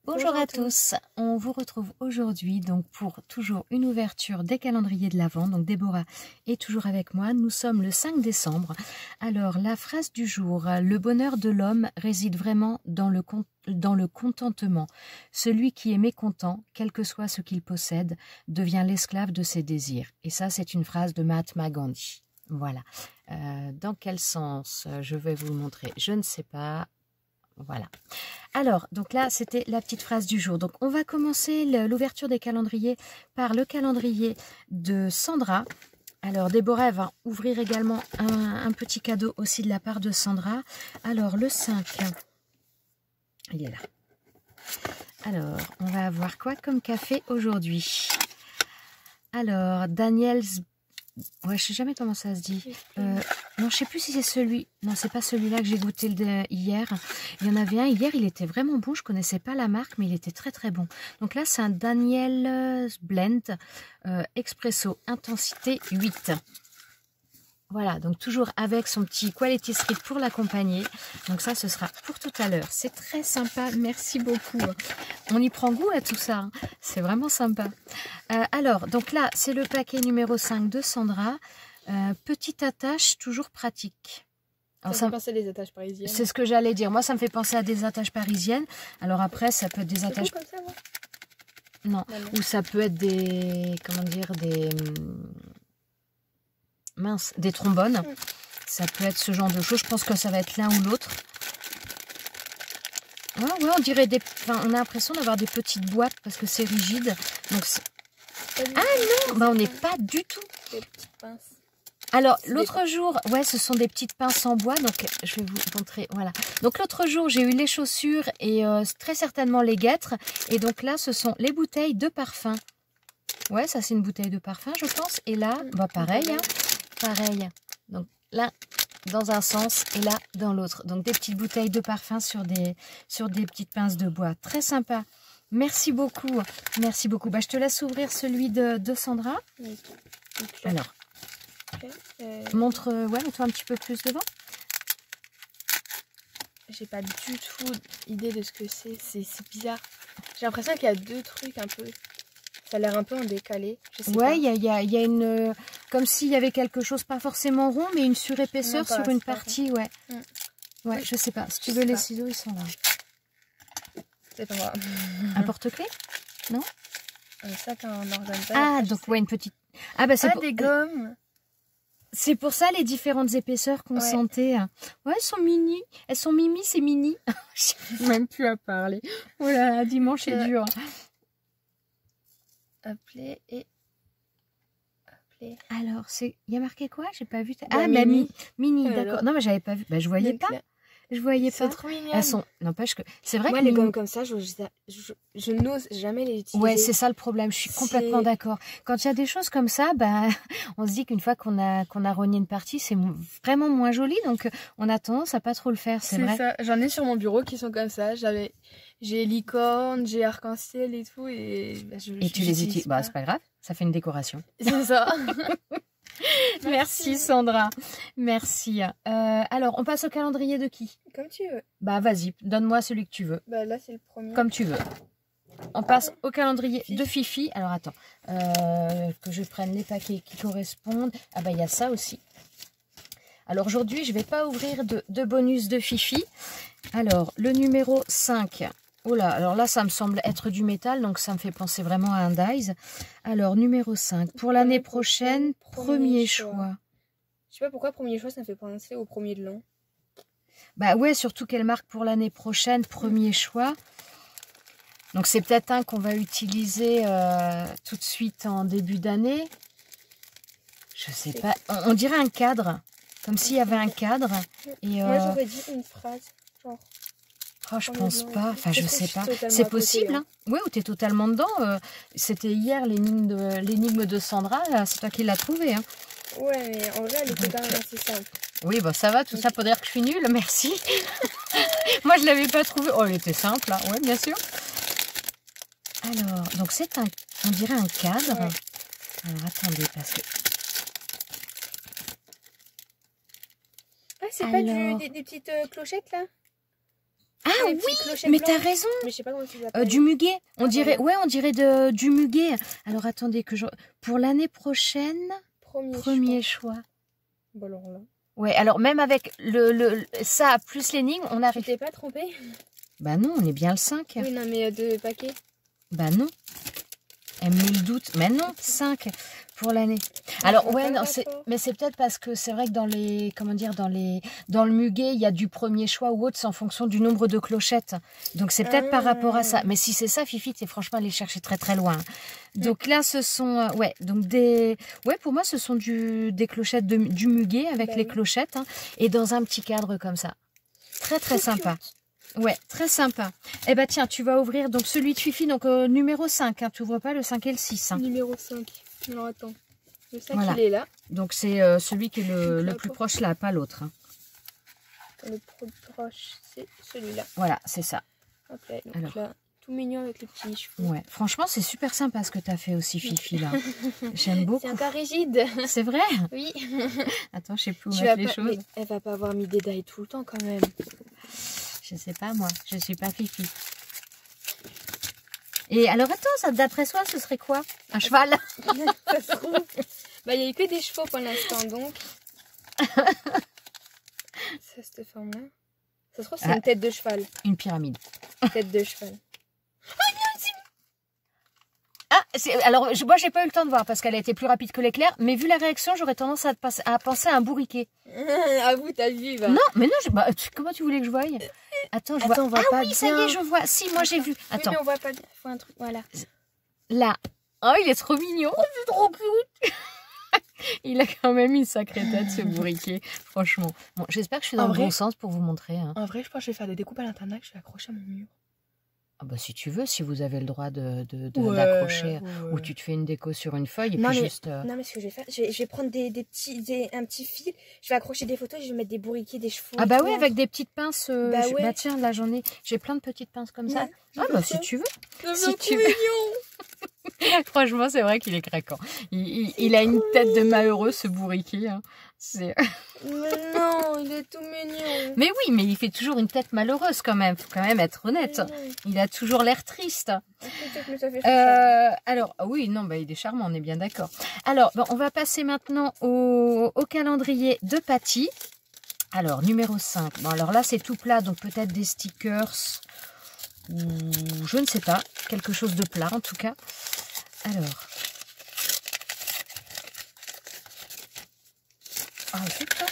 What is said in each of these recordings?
Bonjour à tous, on vous retrouve aujourd'hui donc pour toujours une ouverture des calendriers de l'Avent. Donc Déborah est toujours avec moi, nous sommes le 5 décembre. Alors la phrase du jour, le bonheur de l'homme réside vraiment dans le contentement. Celui qui est mécontent, quel que soit ce qu'il possède, devient l'esclave de ses désirs. Et ça c'est une phrase de Mahatma Gandhi. Voilà. Dans quel sens je vais vous le montrer? Je ne sais pas. Voilà. Alors, donc là, c'était la petite phrase du jour. Donc, on va commencer l'ouverture des calendriers par le calendrier de Sandra. Alors, Déborah va ouvrir également un petit cadeau aussi de la part de Sandra. Alors, le 5, il est là. Alors, on va avoir quoi comme café aujourd'hui? Alors, Daniel's... Ouais, je sais jamais comment ça se dit. Non, je sais plus si c'est celui. Non, c'est pas celui-là que j'ai goûté hier. Il y en avait un hier, il était vraiment bon. Je connaissais pas la marque, mais il était très très bon. Donc là, c'est un Daniel's Blend Expresso Intensité 8. Voilà, donc toujours avec son petit Quality Street pour l'accompagner. Donc ça, ce sera pour tout à l'heure. C'est très sympa, merci beaucoup. On y prend goût à tout ça, hein. C'est vraiment sympa. Alors, donc là, c'est le paquet numéro 5 de Sandra. Petite attache, toujours pratique. Alors, ça me fait penser à des attaches parisiennes. C'est ce que j'allais dire. Moi, ça me fait penser à des attaches parisiennes. Alors après, ça peut être des attaches... Comme ça, moi non, ou ça peut être des... Comment dire, des... Mince, des trombones. Ça peut être ce genre de choses. Je pense que ça va être l'un ou l'autre. Ouais, on dirait des... Enfin, on a l'impression d'avoir des petites boîtes parce que c'est rigide. Donc ah non, bah on n'est pas du tout. Des petites pinces. Alors, l'autre jour, ouais, ce sont des petites pinces en bois. Donc, je vais vous montrer. Voilà. Donc, l'autre jour, j'ai eu les chaussures et très certainement les guêtres. Et donc là, ce sont les bouteilles de parfum. Ouais, ça, c'est une bouteille de parfum, je pense. Et là, bah pareil, hein. Pareil. Donc là, dans un sens et là, dans l'autre. Donc des petites bouteilles de parfum sur des petites pinces de bois. Très sympa. Merci beaucoup. Merci beaucoup. Bah, je te laisse ouvrir celui de Sandra. Okay. Alors, montre, ouais, mets-toi un petit peu plus devant. J'ai pas du tout idée de ce que c'est. C'est bizarre. J'ai l'impression qu'il y a deux trucs un peu... Ça a l'air un peu en décalé. Ouais, il y a une... Comme s'il y avait quelque chose, pas forcément rond, mais une surépaisseur sur une partie, ouais. Ouais, je sais pas. Si tu veux, les ciseaux, ils sont là. C'est pas moi. Un porte-clés? Non? Un sac en organza. Ah, donc ouais, une petite... Ah, bah c'est pour... des gommes. C'est pour ça les différentes épaisseurs qu'on sentait. Ouais, elles sont mini. Elles sont mimi, c'est mini. Je même plus à parler. Oh là là, dimanche est dur. Appeler et... Appeler. Alors, il y a marqué quoi? J'ai pas vu. Ah, Mini, d'accord. Non, mais j'avais pas vu. Bah, je voyais pas. Je voyais pas. C'est trop mignon. Elles sont... N'empêche que... C'est vrai moi, que... les gommes comme ça, je n'ose jamais les utiliser. Ouais, c'est ça le problème. Je suis complètement d'accord. Quand il y a des choses comme ça, bah, on se dit qu'une fois qu'on a rogné une partie, c'est vraiment moins joli. Donc, on a tendance à pas trop le faire. C'est vrai. Ça. J'en ai sur mon bureau qui sont comme ça. J'ai licorne, j'ai arc-en-ciel et tout. Et tu les utilises. Bah, c'est pas grave. Ça fait une décoration. C'est ça. Merci Sandra. Merci. Alors, on passe au calendrier de qui? Comme tu veux. Bah, vas-y, donne-moi celui que tu veux. Bah, là, c'est le premier. Comme tu veux. On passe au calendrier de Fifi. Alors, attends. Que je prenne les paquets qui correspondent. Ah, bah, il y a ça aussi. Alors, aujourd'hui, je ne vais pas ouvrir de bonus de Fifi. Alors, le numéro 5. Oh là, alors là, ça me semble être du métal, donc ça me fait penser vraiment à un dies. Alors, numéro 5. Pour l'année prochaine, premier choix. Je sais pas pourquoi premier choix, ça me fait penser au premier de l'an. Bah ouais, surtout quelle marque pour l'année prochaine, premier choix. Donc, c'est peut-être un qu'on va utiliser tout de suite en début d'année. Je sais pas. On dirait un cadre, comme s'il y avait un cadre. Et, moi, j'aurais dit une phrase, genre... Oh, je pense pas, enfin je sais pas. C'est possible, hein. Oui, ou tu es totalement dedans. C'était hier l'énigme de Sandra, c'est toi qui l'as trouvé. Hein. Ouais, mais en vrai, elle était quand même assez simple. Oui, bah ça va, tout ça pour dire que je suis nulle, merci. Moi, je l'avais pas trouvé. Oh, elle était simple, hein. Ouais, bien sûr. Alors, donc c'est on dirait un cadre. Ouais. Alors, attendez, parce que... Ah, c'est pas des petites clochettes, là? Ah Les oui, petites clochettes mais t'as blanches. raison. Mais je sais pas comment ça s'appelle. Du muguet. On Ah, dirait, voilà. ouais, on dirait du muguet. Alors attendez que je... Pour l'année prochaine, premier choix. Bon, alors là. Ouais, alors même avec ça plus l'énigme, on Tu arrive. t'es pas trompé? Bah non, on est bien le 5. Oui, non, mais 2 paquets. Bah non. Elle met le doute. Mais non, 5 pour l'année. Alors vois ouais, pas le non, rapport. mais c'est peut-être parce que c'est vrai que dans les, comment dire, dans le muguet, il y a du premier choix ou autre, c'est en fonction du nombre de clochettes. Donc c'est peut-être par rapport à ça. Mais si c'est ça, Fifi, c'est franchement aller chercher très très loin. Donc là, ce sont, ouais, donc ouais, pour moi, ce sont des clochettes du muguet avec Bah les oui. clochettes, hein, et dans un petit cadre comme ça. Très très sympa. Ouais, très sympa. Eh ben tiens, tu vas ouvrir donc celui de Fifi, donc numéro 5. Hein, tu ouvres pas le 5 et le 6. Hein. Numéro 5. Alors attends. Le 5, Voilà. il est là. Donc c'est celui qui est le plus proche là, pas l'autre. Hein. Le plus proche, c'est celui-là. Voilà, c'est ça. Hop là, donc Alors. là, tout mignon avec les petits cheveux. Ouais, franchement, c'est super sympa ce que tu as fait aussi, Fifi, là. J'aime beaucoup. C'est encore rigide. C'est vrai? Oui. Attends, je sais plus où Tu mettre vas les pas... choses. mais elle va pas avoir mis des dailles tout le temps quand même. Je sais pas, moi. Je suis pas Fifi. Et alors, attends, d'après soi, ce serait quoi? Un cheval? Ça se trouve. Bah, il n'y a eu que des chevaux pour l'instant, donc. Ça, cette forme-là. Ça se trouve, c'est une tête de cheval. Une pyramide. Tête de cheval. Ah, alors, moi, j'ai pas eu le temps de voir parce qu'elle a été plus rapide que l'éclair. Mais vu la réaction, j'aurais tendance à penser à un bourriquet. Ah, vous, t'as vu, va. Non, mais non, comment tu voulais que je voie? Attends, je vois. on voit Ah pas oui, ça y bien. est, je vois. Si, moi, j'ai vu. Attends. Oui, mais on voit pas. Faut un truc, voilà. Là. Oh, il est trop mignon. Oh, c'est trop cute. Il a quand même une sacrée tête, ce bourriquet. Franchement. Bon, j'espère que je suis dans En le vrai bon sens pour vous montrer. Hein. En vrai, je pense que je vais faire des découpes à l'internat que je vais accrocher à mon mur. Ah bah, si tu veux, si vous avez le droit Ouais, d'accrocher, ouais. ou tu te fais une déco sur une feuille et Non, puis mais, juste... non, mais ce que je vais faire, je vais prendre un petit fil, je vais accrocher des photos, je vais mettre des bourriquets, des chevaux. Ah et bah tout oui, entre. avec des petites pinces. Bah ouais. Bah tiens, là j'en ai. J'ai plein de petites pinces comme ça. Ouais, Ah bah si tu veux. C'est Si trop tu veux. mignon. Franchement, c'est vrai qu'il est craquant. Il a une tête de malheureux, ce bourriquet. Hein. Mais non, il est tout mignon. Mais oui, mais il fait toujours une tête malheureuse quand même. Faut quand même être honnête. Il a toujours l'air triste. Mais ça fait Alors, oui, non, bah, il est charmant, on est bien d'accord. Alors, bon, on va passer maintenant au calendrier de Patty. Alors, numéro 5. Bon, alors là, c'est tout plat, donc peut-être des stickers ou je ne sais pas. Quelque chose de plat, en tout cas. Alors. Ah, c'est ça.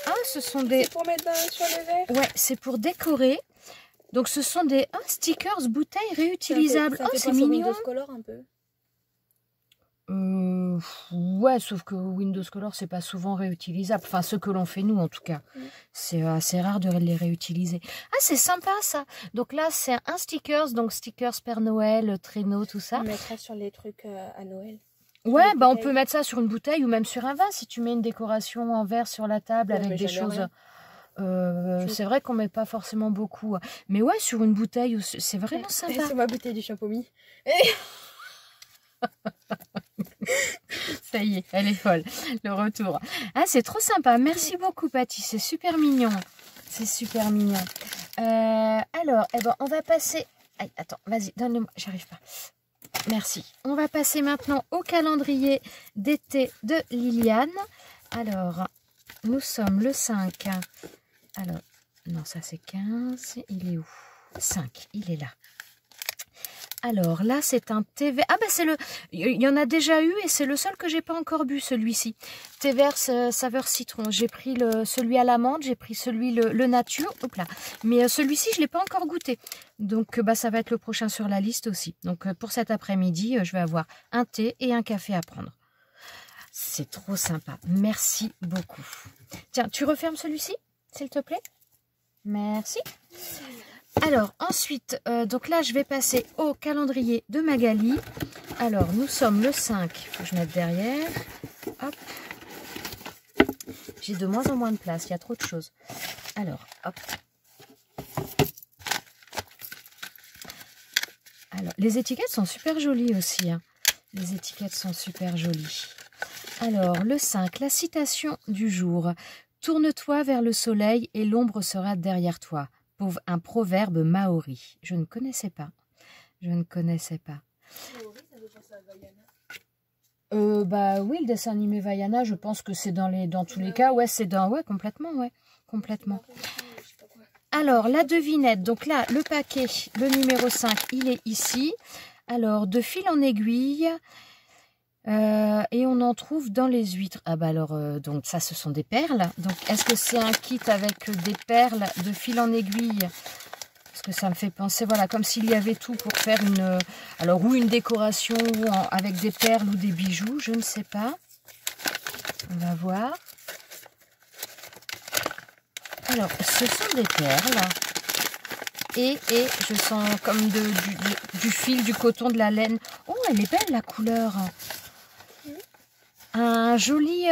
Ah, ce sont des... C'est pour mettre sur le verre. Ouais, c'est pour décorer. Donc, ce sont des stickers bouteilles réutilisables. Ça fait c'est penser au mignon. Windows Color un peu. Ouais, sauf que Windows Color, c'est pas souvent réutilisable. Enfin, ce que l'on fait nous, en tout cas. C'est assez rare de les réutiliser. Ah, c'est sympa, ça. Donc là, c'est un stickers. Donc, stickers Père Noël, traîneau, tout ça. On mettra sur les trucs à Noël. Ouais, les bah on bouteilles. peut mettre ça sur une bouteille ou même sur un vin. Si tu mets une décoration en verre sur la table Ouais, avec mais des jamais choses... rien. c'est vrai qu'on met pas forcément beaucoup. Mais ouais, sur une bouteille, c'est vraiment sympa. Sur ma bouteille du Champomy. Ça y est, elle est folle. Le retour. Ah, c'est trop sympa. Merci beaucoup, Patty. C'est super mignon. C'est super mignon. Alors, eh ben, on va passer... Aïe, attends, vas-y, donne-le-moi. J'arrive pas. Merci. On va passer maintenant au calendrier d'été de Liliane. Alors, nous sommes le 5. Alors, non, ça c'est 15. Il est où? 5, il est là. Alors là, c'est un thé vert. Ah bah c'est le... Il y en a déjà eu et c'est le seul que j'ai pas encore bu, celui-ci. Thé vert saveur citron. J'ai pris celui à l'amande, j'ai pris celui le nature. Hop là. Mais celui-ci, je l'ai pas encore goûté. Donc bah ça va être le prochain sur la liste aussi. Donc pour cet après-midi, je vais avoir un thé et un café à prendre. C'est trop sympa. Merci beaucoup. Tiens, tu refermes celui-ci, s'il te plaît? Merci. Alors, ensuite, donc là, je vais passer au calendrier de Magali. Alors, nous sommes le 5. Il faut que je mette derrière. Hop. J'ai de moins en moins de place. Il y a trop de choses. Alors, hop. Alors, les étiquettes sont super jolies aussi. Hein. Les étiquettes sont super jolies. Alors, le 5, la citation du jour. Tourne-toi vers le soleil et l'ombre sera derrière toi. Un proverbe maori. Je ne connaissais pas. Je ne connaissais pas. Maori, ça fait penser à Vaiana. Bah oui, le dessin animé Vaiana, je pense que c'est dans tous les cas. Ouais, c'est complètement, ouais. Complètement. Alors, la devinette. Donc là, le paquet, le numéro 5, il est ici. Alors, de fil en aiguille. Et on en trouve dans les huîtres. Ah bah alors, donc ça, ce sont des perles. Donc, est-ce que c'est un kit avec des perles de fil en aiguille? Parce que ça me fait penser, voilà, comme s'il y avait tout pour faire alors ou une décoration avec des perles ou des bijoux, je ne sais pas. On va voir. Alors, ce sont des perles. Et je sens comme du fil, du coton, de la laine. Oh, elle est belle la couleur. Un joli,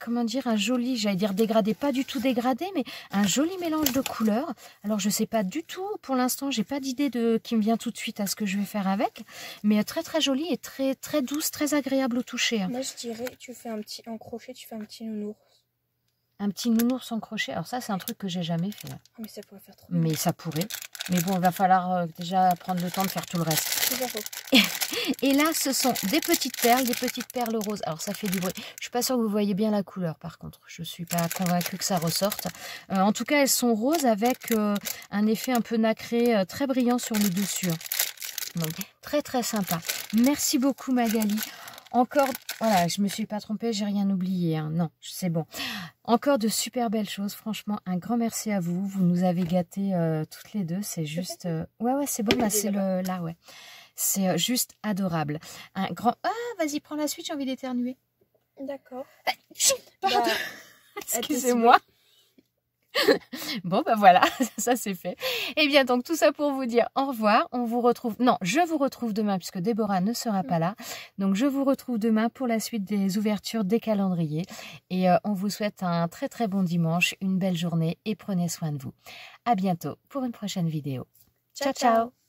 comment dire, un joli, j'allais dire dégradé, pas du tout dégradé, mais un joli mélange de couleurs. Alors, je sais pas du tout, pour l'instant, j'ai pas d'idée qui me vient tout de suite à ce que je vais faire avec, mais très très jolie et très très douce, très agréable au toucher. Moi, je dirais, tu fais en crochet, tu fais un petit nounours. Un petit nounours en crochet. Alors ça, c'est un truc que j'ai jamais fait. Oh, mais ça pourrait faire trop. Mais ça pourrait. Mais bon, il va falloir déjà prendre le temps de faire tout le reste. Et là, ce sont des petites perles roses. Alors, ça fait du bruit. Je suis pas sûre que vous voyez bien la couleur, par contre. Je suis pas convaincue que ça ressorte. En tout cas, elles sont roses avec un effet un peu nacré, très brillant sur le dessus. Donc, très, très sympa. Merci beaucoup, Magali. Encore, voilà, je me suis pas trompée, j'ai rien oublié. Hein. Non, c'est bon. Encore de super belles choses. Franchement, un grand merci à vous. Vous nous avez gâtés toutes les deux. C'est juste... Ouais, c'est bon. Là, c'est là, ouais. C'est juste adorable. Un grand... Ah, vas-y, prends la suite, j'ai envie d'éternuer. D'accord. Pardon. Excusez-moi. Bon, ben voilà, ça c'est fait. Et bien, donc, tout ça pour vous dire au revoir. On vous retrouve... Non, je vous retrouve demain puisque Déborah ne sera pas là. Donc, je vous retrouve demain pour la suite des ouvertures des calendriers. Et on vous souhaite un très très bon dimanche, une belle journée et prenez soin de vous. À bientôt pour une prochaine vidéo. Ciao, ciao.